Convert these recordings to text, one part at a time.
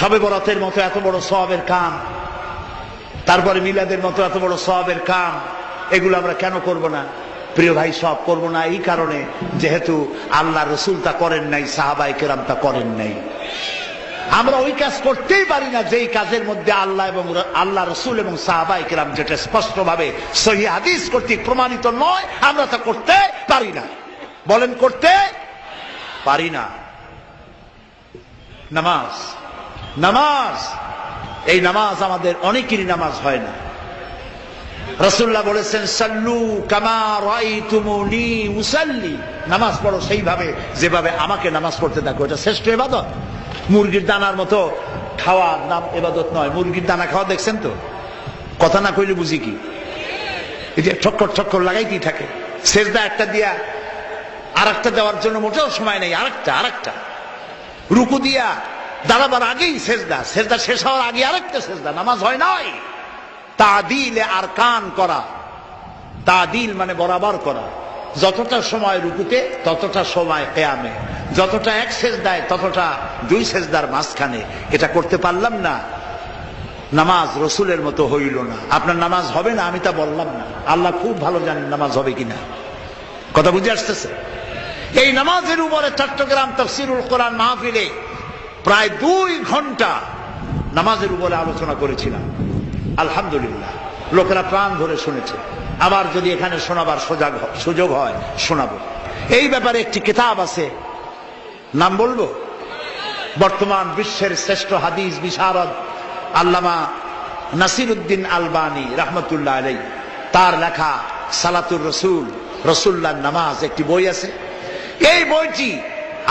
শবে বরাতের মতো এত বড় সওয়াবের কাম, তারপরে মিলাদের মতো এত বড় সওয়াবের কাম, এগুলো আমরা কেন করব না? প্রিয় ভাই, সব করব না এই কারণে, যেহেতু আল্লাহ রসুল তা করেন নাই, সাহাবায়ে কেরাম তা করেন নাই। আমরা ওই কাজ করতেই পারি না যেই কাজের মধ্যে আল্লাহ রসুল এবং সাহাবায়ে কেরাম যেটা স্পষ্টভাবে সহিহ হাদিস কর্তৃক প্রমাণিত নয়, আমরা তা করতে পারি না। বলেন, করতে পারি না। নামাজ, নামাজ, এই নামাজ আমাদের অনেকেরই নামাজ হয় না। রাসূলুল্লাহ বলেছেন, সাল্লু কামা রাআইতুমুনি উসাল্লি, নামাজ পড়ো সেইভাবে যেভাবে আমাকে নামাজ পড়তে দেখো। এটা শ্রেষ্ঠ ইবাদত। মুরগির দানার মতো খাওয়ার নাম ইবাদত নয়। মুরগির দানা খাওয়া দেখছেন তো? কথা না কইলে বুঝি কি? এই যে ঠক্কর ঠক্কর লাগাইতেই থাকে। সেজদা একটা দিয়া আর একটা দেওয়ার জন্য মোটেও সময় নেই। আরেকটা রুকু দিয়া দাঁড়াবার আগেই সেজদা, সেজদা শেষ হওয়ার আগে আরেকটা সেজদা। নামাজ হয় নাই। তাদিলে আরকান করা, তাদিল মানে বরাবর করা। যতটা সময় রুকুতে ততটা সময় কিয়ামে, যতটা এক সেজদায় ততটা দুই সেজদার মাঝখানে। এটা করতে পারলাম না, নামাজ রসুলের মতো হইল না। আপনার নামাজ হবে না আমি তা বললাম না, আল্লাহ খুব ভালো জানেন নামাজ হবে কিনা। কথা বুঝে আসতেছে? এই নামাজের উপরে চট্টগ্রাম তাফসীরুল কোরআন মাহফিলে প্রায় 2 ঘন্টা নামাজের উপরে আলোচনা করেছিলাম। আলহামদুলিল্লাহ, লোকেরা প্রাণ ভরে শুনেছে। আবার যদি এখানে শোনাবার সুযোগ হয় শোনাবো। এই ব্যাপারে একটি কিতাব আছে, নাম বলবো? বর্তমান বিশ্বের শ্রেষ্ঠ হাদিস বিশারদ আল্লামা নাসিরউদ্দিন আলবানী রাহমাতুল্লাহ আলাইহি, তার লেখা সালাতুর রসুল, রসুল্লাহর নামাজ, একটি বই আছে। এই বইটি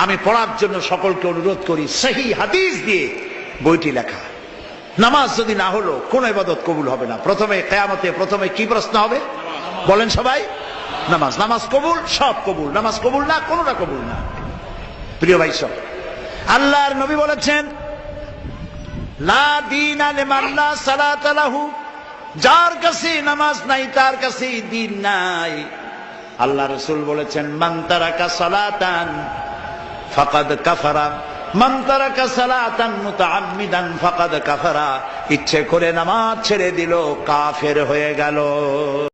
আমি পড়ার জন্য সকলকে অনুরোধ করি। সহিহ হাদিস দিয়ে বইটি লেখা। নামাজ যদি না হলো কোন ইবাদত কবুল হবে না। প্রথমে কিয়ামতে প্রথমে কি প্রশ্ন হবে বলেন সবাই? নামাজ। নামাজ কবুল, সব কবুল। নামাজ কবুল না, কোনটা কবুল না। প্রিয় ভাই সব, আল্লাহর নবী বলেছেন, লা দীনা লিমান লা সালাতা লাহু, যার কাছে নামাজ নাই তার কাছে দ্বীন নাই। আল্লাহ রাসূল বলেছেন, মান তারাকা সালাতান ফাকাদ কাফারা, মান তারাকা সালাতান মুতাআম্মিদান ফাকাদ কাফারা। ইচ্ছে করে নামাজ ছেড়ে দিল, কাফের হয়ে গেল।